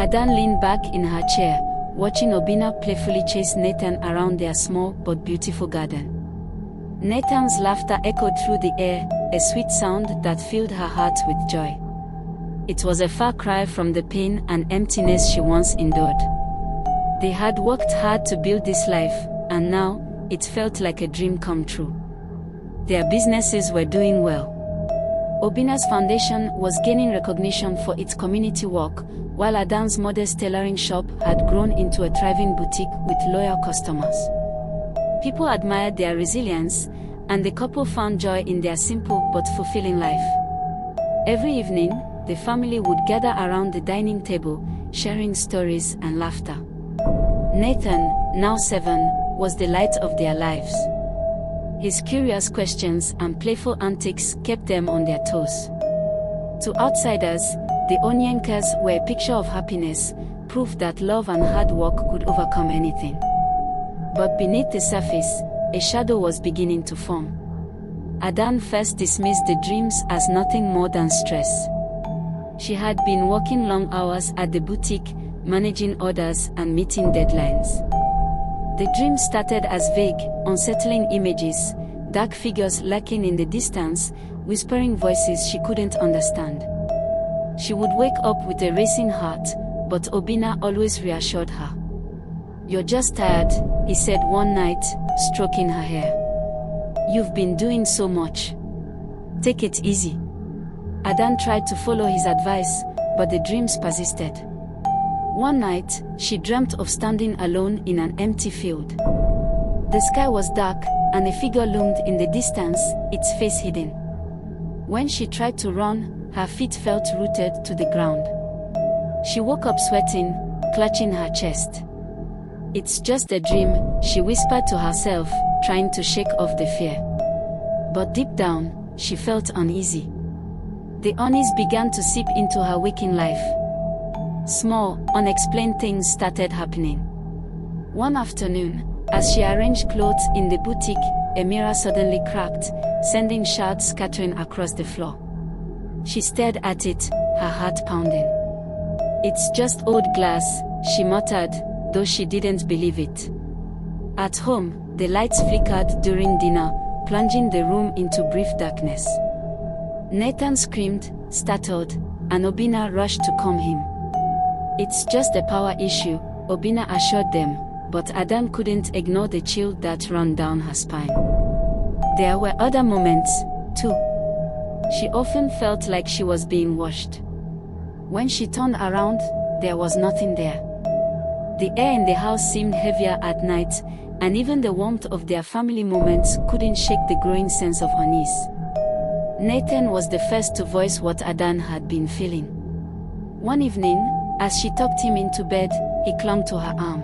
Adanne leaned back in her chair, watching Obinna playfully chase Nathan around their small but beautiful garden. Nathan's laughter echoed through the air, a sweet sound that filled her heart with joy. It was a far cry from the pain and emptiness she once endured. They had worked hard to build this life, and now, it felt like a dream come true. Their businesses were doing well. Obinna's foundation was gaining recognition for its community work, while Adanne's modest tailoring shop had grown into a thriving boutique with loyal customers. People admired their resilience, and the couple found joy in their simple but fulfilling life. Every evening, the family would gather around the dining table, sharing stories and laughter. Nathan, now 7, was the light of their lives. His curious questions and playful antics kept them on their toes. To outsiders, the Onyenkers were a picture of happiness, proof that love and hard work could overcome anything. But beneath the surface, a shadow was beginning to form. Adanne first dismissed the dreams as nothing more than stress. She had been working long hours at the boutique, managing orders and meeting deadlines. The dreams started as vague, unsettling images, dark figures lurking in the distance, whispering voices she couldn't understand. She would wake up with a racing heart, but Obinna always reassured her. "You're just tired," he said one night, stroking her hair. "You've been doing so much. Take it easy." Adanne tried to follow his advice, but the dreams persisted. One night, she dreamt of standing alone in an empty field. The sky was dark, and a figure loomed in the distance, its face hidden. When she tried to run, her feet felt rooted to the ground. She woke up sweating, clutching her chest. "It's just a dream," she whispered to herself, trying to shake off the fear. But deep down, she felt uneasy. The unease began to seep into her waking life. Small, unexplained things started happening. One afternoon, as she arranged clothes in the boutique, a mirror suddenly cracked, sending shards scattering across the floor. She stared at it, her heart pounding. "It's just old glass," she muttered, though she didn't believe it. At home, the lights flickered during dinner, plunging the room into brief darkness. Nathan screamed, startled, and Obinna rushed to calm him. "It's just a power issue," Obinna assured them, but Adanne couldn't ignore the chill that ran down her spine. There were other moments, too. She often felt like she was being watched. When she turned around, there was nothing there. The air in the house seemed heavier at night, and even the warmth of their family moments couldn't shake the growing sense of unease. Nathan was the first to voice what Adanne had been feeling. One evening, as she tucked him into bed, he clung to her arm.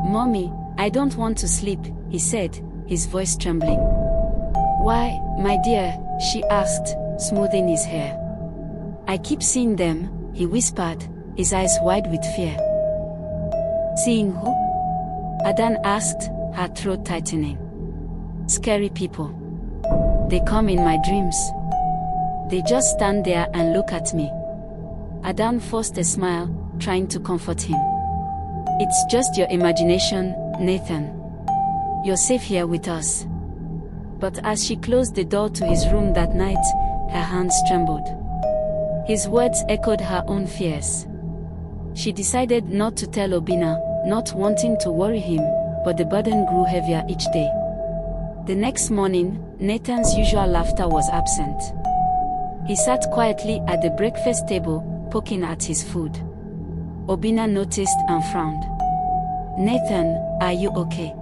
"Mommy, I don't want to sleep," he said, his voice trembling. "Why, my dear?" she asked, smoothing his hair. "I keep seeing them," he whispered, his eyes wide with fear. "Seeing who?" Adanne asked, her throat tightening. "Scary people. They come in my dreams. They just stand there and look at me." Adanne forced a smile, trying to comfort him. "It's just your imagination, Nathan. You're safe here with us." But as she closed the door to his room that night, her hands trembled. His words echoed her own fears. She decided not to tell Obinna, not wanting to worry him, but the burden grew heavier each day. The next morning, Nathan's usual laughter was absent. He sat quietly at the breakfast table, poking at his food. Obinna noticed and frowned. "Nathan, are you okay?"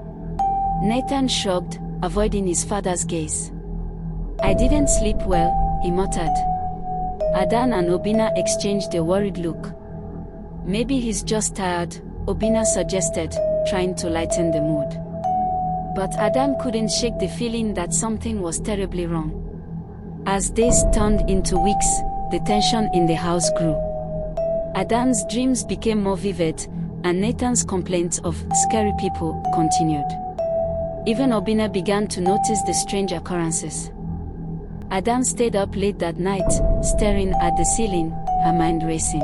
Nathan shrugged, avoiding his father's gaze. "I didn't sleep well," he muttered. Adanne and Obinna exchanged a worried look. "Maybe he's just tired," Obinna suggested, trying to lighten the mood. But Adanne couldn't shake the feeling that something was terribly wrong. As days turned into weeks, the tension in the house grew. Adanne's dreams became more vivid, and Nathan's complaints of scary people continued. Even Obinna began to notice the strange occurrences. Adanne stayed up late that night, staring at the ceiling, her mind racing.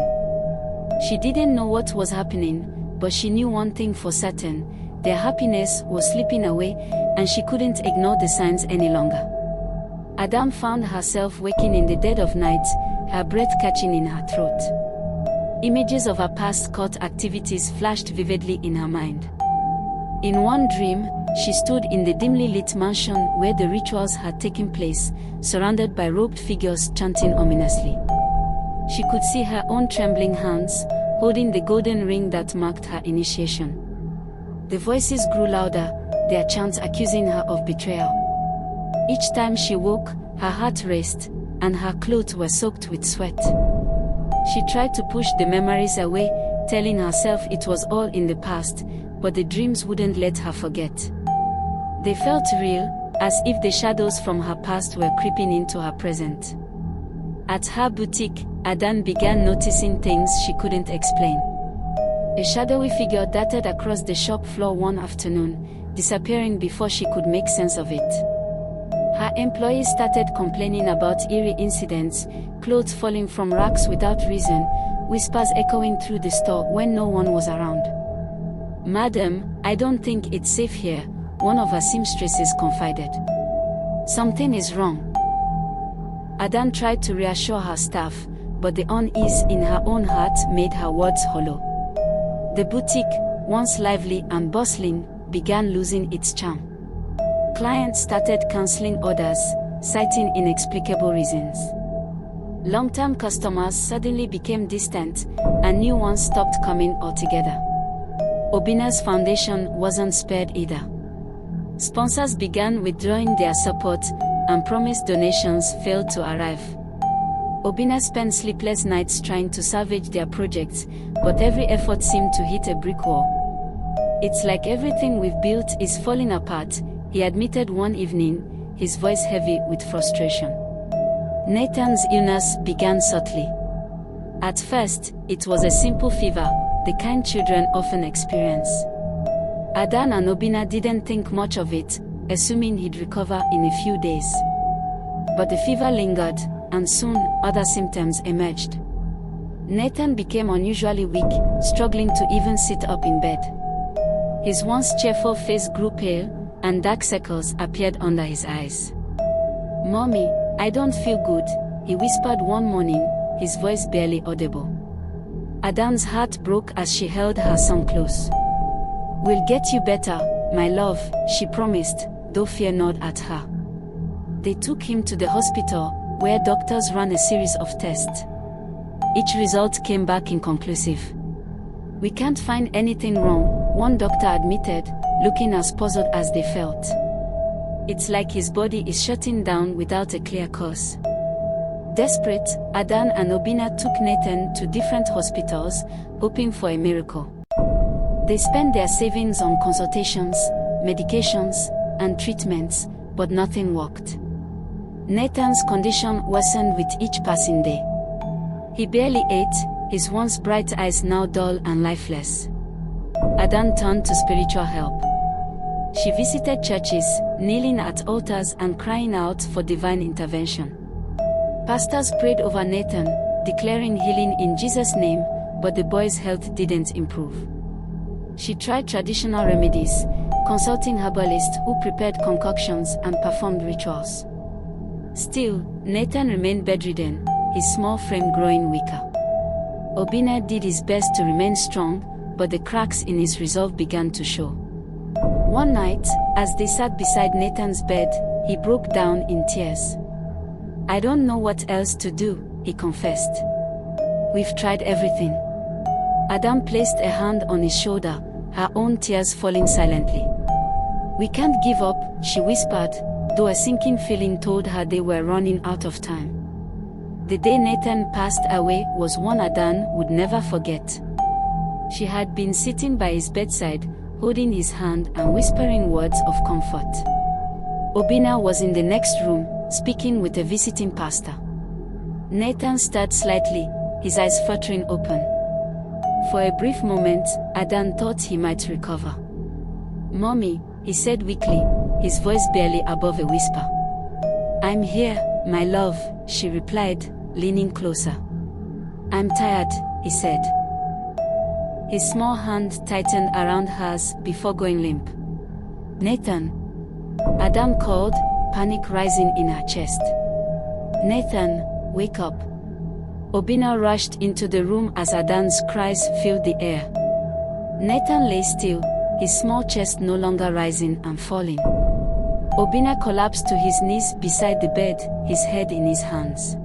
She didn't know what was happening, but she knew one thing for certain: their happiness was slipping away, and she couldn't ignore the signs any longer. Adanne found herself waking in the dead of night, her breath catching in her throat. Images of her past cult activities flashed vividly in her mind. In one dream, she stood in the dimly lit mansion where the rituals had taken place, surrounded by robed figures chanting ominously. She could see her own trembling hands, holding the golden ring that marked her initiation. The voices grew louder, their chants accusing her of betrayal. Each time she woke, her heart raced, and her clothes were soaked with sweat. She tried to push the memories away, telling herself it was all in the past, but the dreams wouldn't let her forget. They felt real, as if the shadows from her past were creeping into her present. At her boutique, Adanne began noticing things she couldn't explain. A shadowy figure darted across the shop floor one afternoon, disappearing before she could make sense of it. Her employees started complaining about eerie incidents, clothes falling from racks without reason, whispers echoing through the store when no one was around. "Madam, I don't think it's safe here," one of her seamstresses confided. "Something is wrong." Adanne tried to reassure her staff, but the unease in her own heart made her words hollow. The boutique, once lively and bustling, began losing its charm. Clients started canceling orders, citing inexplicable reasons. Long-term customers suddenly became distant, and new ones stopped coming altogether. Obina's foundation wasn't spared either. Sponsors began withdrawing their support, and promised donations failed to arrive. Obina spent sleepless nights trying to salvage their projects, but every effort seemed to hit a brick wall. "It's like everything we've built is falling apart," he admitted one evening, his voice heavy with frustration. Nathan's illness began subtly. At first, it was a simple fever, the kind children often experience. Adanne and Obina didn't think much of it, assuming he'd recover in a few days. But the fever lingered, and soon, other symptoms emerged. Nathan became unusually weak, struggling to even sit up in bed. His once cheerful face grew pale, and dark circles appeared under his eyes. "Mommy, I don't feel good," he whispered one morning, his voice barely audible. Adanne's heart broke as she held her son close. "We'll get you better, my love," she promised, though fear gnawed at her. They took him to the hospital, where doctors ran a series of tests. Each result came back inconclusive. "We can't find anything wrong," one doctor admitted, looking as puzzled as they felt. "It's like his body is shutting down without a clear cause." Desperate, Adanne and Obina took Nathan to different hospitals, hoping for a miracle. They spent their savings on consultations, medications, and treatments, but nothing worked. Nathan's condition worsened with each passing day. He barely ate, his once bright eyes now dull and lifeless. Adanne turned to spiritual help. She visited churches, kneeling at altars and crying out for divine intervention. Pastors prayed over Nathan, declaring healing in Jesus' name, but the boy's health didn't improve. She tried traditional remedies, consulting herbalists who prepared concoctions and performed rituals. Still, Nathan remained bedridden, his small frame growing weaker. Obina did his best to remain strong, but the cracks in his resolve began to show. One night, as they sat beside Nathan's bed, he broke down in tears. "I don't know what else to do," he confessed. "We've tried everything." Adanne placed a hand on his shoulder, her own tears falling silently. "We can't give up," she whispered, though a sinking feeling told her they were running out of time. The day Nathan passed away was one Adanne would never forget. She had been sitting by his bedside, holding his hand and whispering words of comfort. Obina was in the next room, speaking with a visiting pastor. Nathan stirred slightly, his eyes fluttering open. For a brief moment, Adanne thought he might recover. "Mommy," he said weakly, his voice barely above a whisper. "I'm here, my love," she replied, leaning closer. "I'm tired," he said. His small hand tightened around hers before going limp. "Nathan!" Adanne called, panic rising in her chest. "Nathan, wake up!" Obinna rushed into the room as Adanne's cries filled the air. Nathan lay still, his small chest no longer rising and falling. Obinna collapsed to his knees beside the bed, his head in his hands.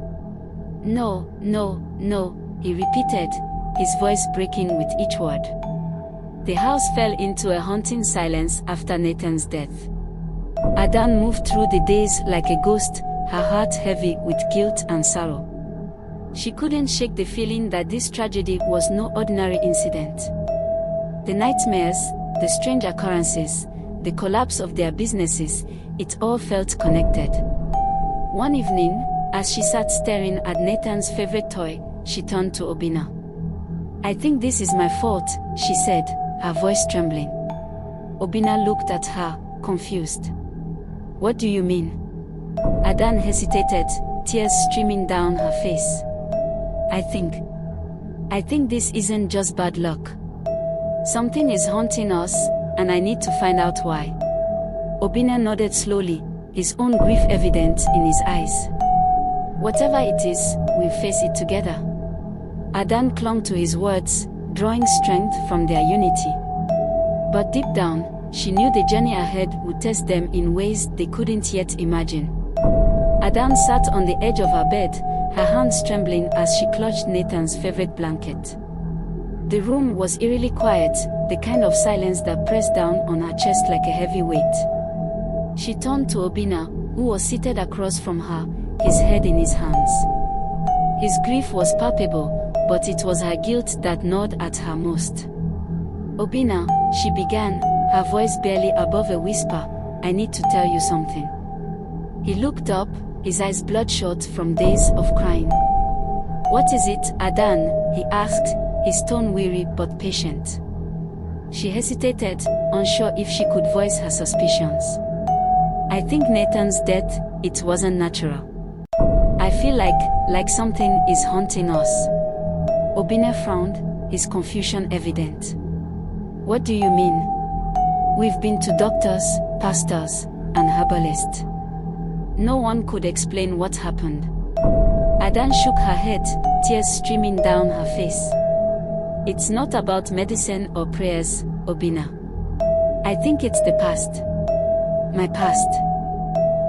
"No, no, no," he repeated, his voice breaking with each word. The house fell into a haunting silence after Nathan's death. Adanne moved through the days like a ghost, her heart heavy with guilt and sorrow. She couldn't shake the feeling that this tragedy was no ordinary incident. The nightmares, the strange occurrences, the collapse of their businesses, it all felt connected. One evening, as she sat staring at Nathan's favorite toy, she turned to Obinna. "I think this is my fault," she said, her voice trembling. Obinna looked at her, confused. "What do you mean?" Adanne hesitated, tears streaming down her face. I think this isn't just bad luck. Something is haunting us, and I need to find out why." Obinna nodded slowly, his own grief evident in his eyes. "Whatever it is, we'll face it together." Adanne clung to his words, drawing strength from their unity. But deep down, she knew the journey ahead would test them in ways they couldn't yet imagine. Adanne sat on the edge of her bed, her hands trembling as she clutched Nathan's favorite blanket. The room was eerily quiet, the kind of silence that pressed down on her chest like a heavy weight. She turned to Obinna, who was seated across from her, his head in his hands. His grief was palpable, but it was her guilt that gnawed at her most. "Obinna," she began, her voice barely above a whisper, "I need to tell you something." He looked up, his eyes bloodshot from days of crying. "What is it, Adanne?" he asked, his tone weary but patient. She hesitated, unsure if she could voice her suspicions. "I think Nathan's death, it wasn't natural. I feel like something is haunting us." Obinna frowned, his confusion evident. "What do you mean?" "We've been to doctors, pastors, and herbalists. No one could explain what happened." Adanne shook her head, tears streaming down her face. "It's not about medicine or prayers, Obinna. I think it's the past. My past."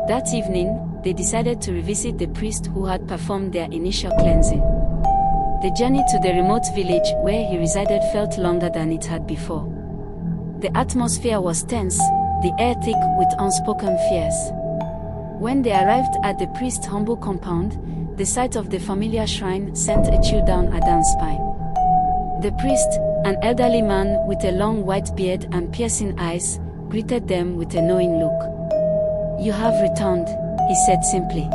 That evening, they decided to revisit the priest who had performed their initial cleansing. The journey to the remote village where he resided felt longer than it had before. The atmosphere was tense, the air thick with unspoken fears. When they arrived at the priest's humble compound, the sight of the familiar shrine sent a chill down Adanne's spine. The priest, an elderly man with a long white beard and piercing eyes, greeted them with a knowing look. "You have returned," he said simply.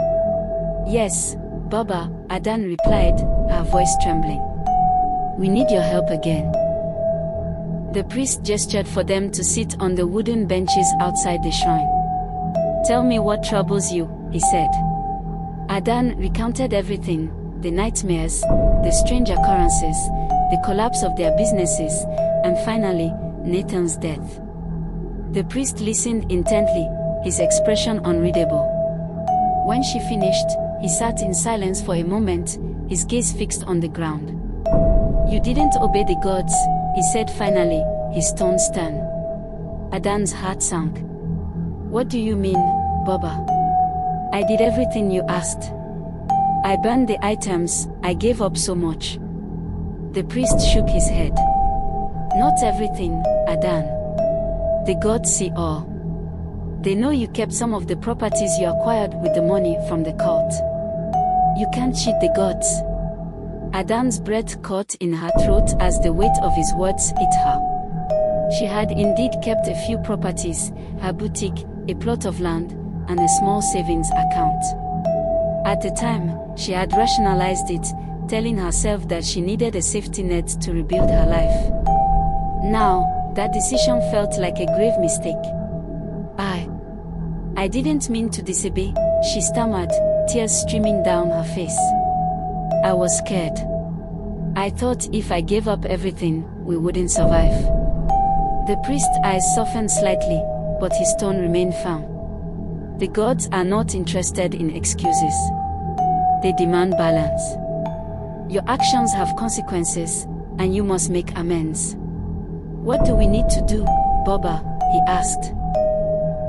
"Yes, Baba," Adanne replied, her voice trembling. "We need your help again." The priest gestured for them to sit on the wooden benches outside the shrine. "Tell me what troubles you," he said. Adanne recounted everything, the nightmares, the strange occurrences, the collapse of their businesses, and finally, Nathan's death. The priest listened intently, his expression unreadable. When she finished, he sat in silence for a moment, his gaze fixed on the ground. "You didn't obey the gods," he said finally, his tone stern. Adanne's heart sank. "What do you mean, Baba?" "I did everything you asked. I burned the items, I gave up so much." The priest shook his head. "Not everything, Adanne. The gods see all. They know you kept some of the properties you acquired with the money from the cult. You can't cheat the gods." Adanne's breath caught in her throat as the weight of his words hit her. She had indeed kept a few properties, her boutique, a plot of land, and a small savings account. At the time, she had rationalized it, telling herself that she needed a safety net to rebuild her life. Now, that decision felt like a grave mistake. I didn't mean to disobey," she stammered, tears streaming down her face. "I was scared. I thought if I gave up everything, we wouldn't survive. The priest's eyes softened slightly, but his tone remained firm. The gods are not interested in excuses. They demand balance. Your actions have consequences, and you must make amends. What do we need to do, Baba? He asked.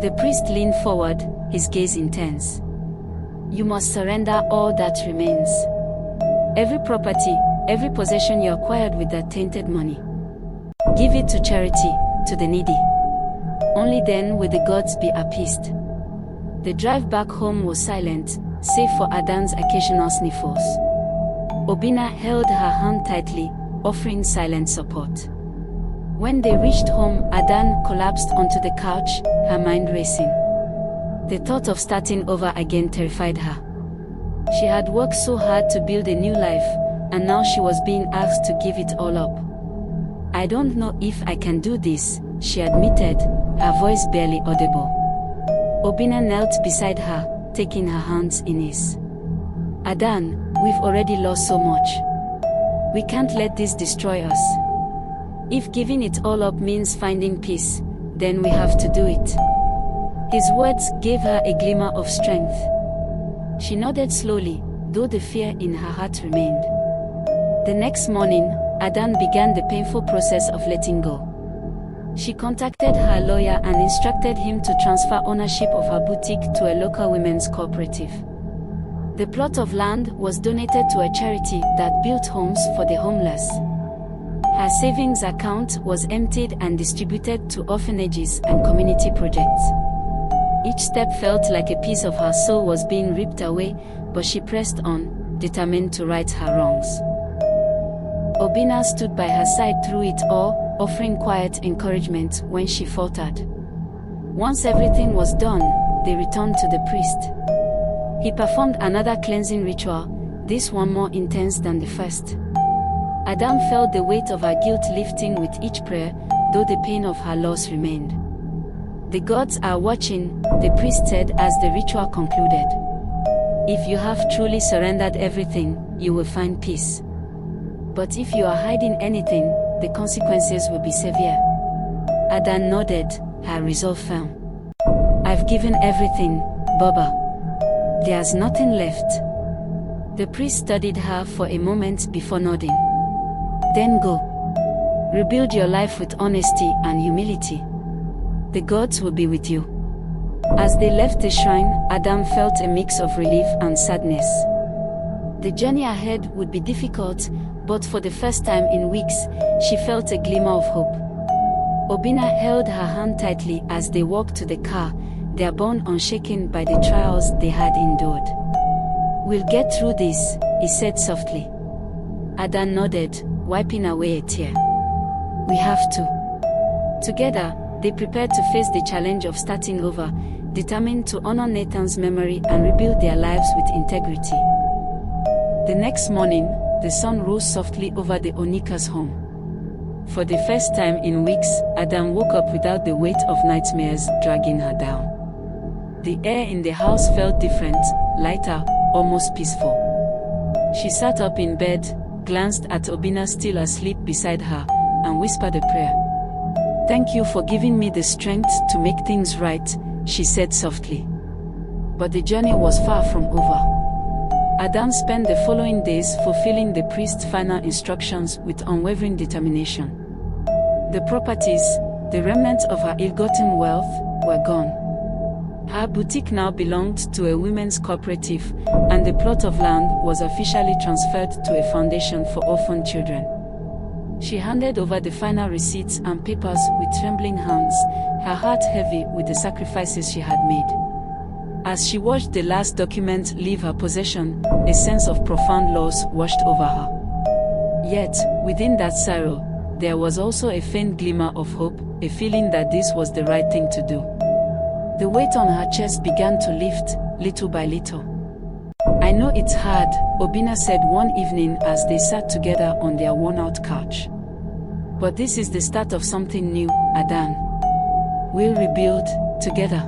The priest leaned forward, his gaze intense. You must surrender all that remains. Every property, every possession you acquired with that tainted money. Give it to charity, to the needy. Only then will the gods be appeased. The drive back home was silent, save for Adanne's occasional sniffles. Obinna held her hand tightly, offering silent support. When they reached home, Adanne collapsed onto the couch, her mind racing. The thought of starting over again terrified her. She had worked so hard to build a new life, and now she was being asked to give it all up. I don't know if I can do this, she admitted, her voice barely audible. Obinna knelt beside her, taking her hands in his. Adanne, we've already lost so much. We can't let this destroy us. If giving it all up means finding peace, then we have to do it. His words gave her a glimmer of strength. She nodded slowly, though the fear in her heart remained. The next morning, Adanne began the painful process of letting go. She contacted her lawyer and instructed him to transfer ownership of her boutique to a local women's cooperative. The plot of land was donated to a charity that built homes for the homeless. Her savings account was emptied and distributed to orphanages and community projects. Each step felt like a piece of her soul was being ripped away, but she pressed on, determined to right her wrongs. Obinna stood by her side through it all, offering quiet encouragement when she faltered. Once everything was done, they returned to the priest. He performed another cleansing ritual, this one more intense than the first. Adanne felt the weight of her guilt lifting with each prayer, though the pain of her loss remained. The gods are watching, the priest said as the ritual concluded. If you have truly surrendered everything, you will find peace. But if you are hiding anything, the consequences will be severe. Adanne nodded, her resolve firm. I've given everything, Baba. There's nothing left. The priest studied her for a moment before nodding. Then go. Rebuild your life with honesty and humility. The gods will be with you. As they left the shrine, Adanne felt a mix of relief and sadness. The journey ahead would be difficult, but for the first time in weeks, she felt a glimmer of hope. Obinna held her hand tightly as they walked to the car, their bond unshaken by the trials they had endured. We'll get through this, he said softly. Adanne nodded, wiping away a tear. We have to. Together, they prepared to face the challenge of starting over, determined to honor Nathan's memory and rebuild their lives with integrity. The next morning, the sun rose softly over the Onika's home. For the first time in weeks, Adanne woke up without the weight of nightmares dragging her down. The air in the house felt different, lighter, almost peaceful. She sat up in bed, glanced at Obinna still asleep beside her, and whispered a prayer. Thank you for giving me the strength to make things right, she said softly. But the journey was far from over. Adanne spent the following days fulfilling the priest's final instructions with unwavering determination. The properties, the remnants of her ill-gotten wealth, were gone. Her boutique now belonged to a women's cooperative, and the plot of land was officially transferred to a foundation for orphan children. She handed over the final receipts and papers with trembling hands, her heart heavy with the sacrifices she had made. As she watched the last document leave her possession, a sense of profound loss washed over her. Yet, within that sorrow, there was also a faint glimmer of hope, a feeling that this was the right thing to do. The weight on her chest began to lift, little by little. I know it's hard, Obinna said one evening as they sat together on their worn-out couch. But this is the start of something new, Adanne. We'll rebuild, together.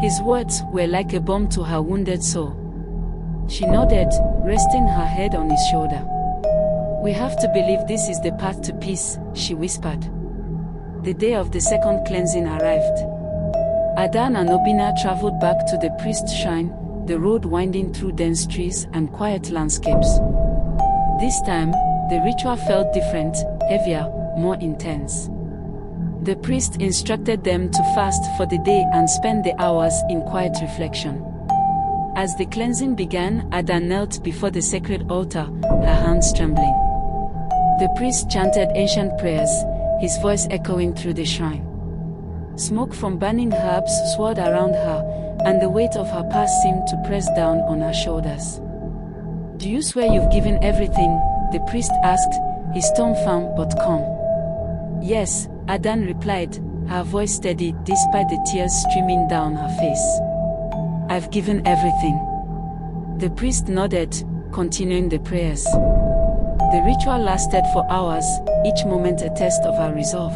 His words were like a balm to her wounded soul. She nodded, resting her head on his shoulder. "We have to believe this is the path to peace," she whispered. The day of the second cleansing arrived. Adanne and Obinna traveled back to the priest's shrine, the road winding through dense trees and quiet landscapes. This time, the ritual felt different, heavier, more intense. The priest instructed them to fast for the day and spend the hours in quiet reflection. As the cleansing began, Adanne knelt before the sacred altar, her hands trembling. The priest chanted ancient prayers, his voice echoing through the shrine. Smoke from burning herbs swirled around her, and the weight of her past seemed to press down on her shoulders. "Do you swear you've given everything?" the priest asked, his tone firm but calm. "Yes," Adanne replied, her voice steady despite the tears streaming down her face. "I've given everything." The priest nodded, continuing the prayers. The ritual lasted for hours, each moment a test of her resolve.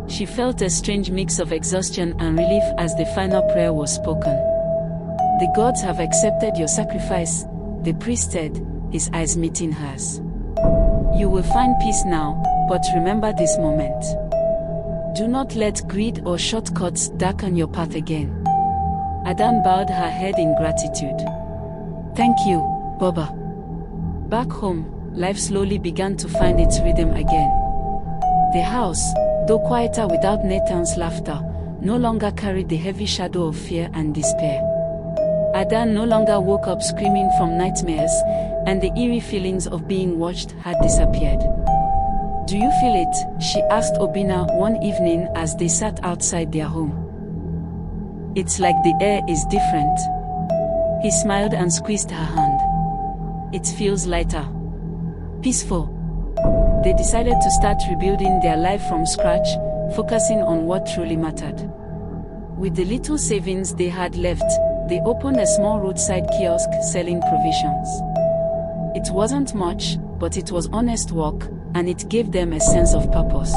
She felt a strange mix of exhaustion and relief as the final prayer was spoken. "The gods have accepted your sacrifice," the priest said, his eyes meeting hers. "You will find peace now, but remember this moment. Do not let greed or shortcuts darken your path again." Adanne bowed her head in gratitude. "Thank you, Baba." Back home, life slowly began to find its rhythm again. The house, though quieter without Nathan's laughter, no longer carried the heavy shadow of fear and despair. Adanne no longer woke up screaming from nightmares, and the eerie feelings of being watched had disappeared. "Do you feel it?" she asked Obinna one evening as they sat outside their home. "It's like the air is different." He smiled and squeezed her hand. "It feels lighter. Peaceful." They decided to start rebuilding their life from scratch, focusing on what truly mattered. With the little savings they had left, they opened a small roadside kiosk selling provisions. It wasn't much, but it was honest work, and it gave them a sense of purpose.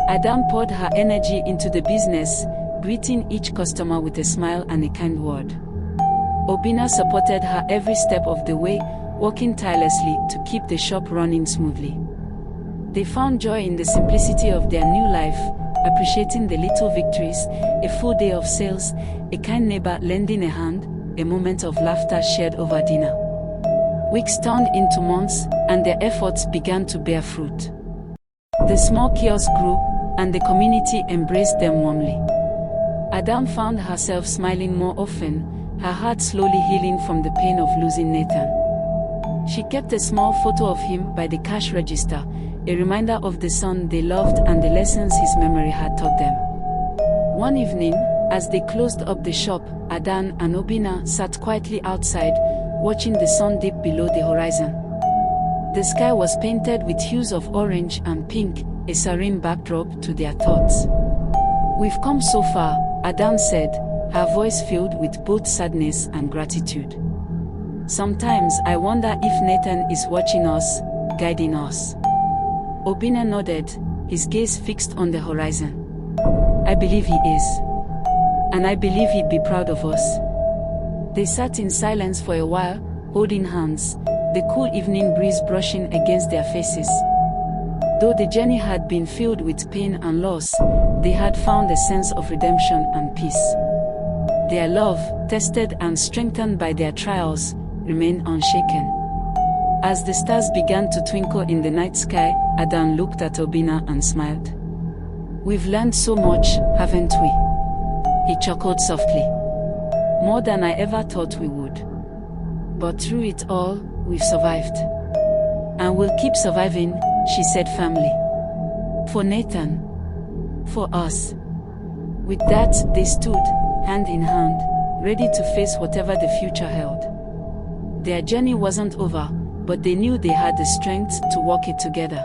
Adanne poured her energy into the business, greeting each customer with a smile and a kind word. Obinna supported her every step of the way, working tirelessly to keep the shop running smoothly. They found joy in the simplicity of their new life, appreciating the little victories, a full day of sales, a kind neighbor lending a hand, a moment of laughter shared over dinner. Weeks turned into months, and their efforts began to bear fruit. The small kiosk grew, and the community embraced them warmly. Adanne found herself smiling more often, her heart slowly healing from the pain of losing Nathan. She kept a small photo of him by the cash register, a reminder of the son they loved and the lessons his memory had taught them. One evening, as they closed up the shop, Adanne and Obinna sat quietly outside, watching the sun dip below the horizon. The sky was painted with hues of orange and pink, a serene backdrop to their thoughts. "We've come so far," Adanne said, her voice filled with both sadness and gratitude. "Sometimes I wonder if Nathan is watching us, guiding us." Obinna nodded, his gaze fixed on the horizon. "I believe he is. And I believe he'd be proud of us." They sat in silence for a while, holding hands, the cool evening breeze brushing against their faces. Though the journey had been filled with pain and loss, they had found a sense of redemption and peace. Their love, tested and strengthened by their trials, remained unshaken. As the stars began to twinkle in the night sky, Adanne looked at Obinna and smiled. "We've learned so much, haven't we?" He chuckled softly. "More than I ever thought we would. But through it all, we've survived. And we'll keep surviving," she said firmly. "For Nathan. For us." With that, they stood, hand in hand, ready to face whatever the future held. Their journey wasn't over, but they knew they had the strength to walk it together.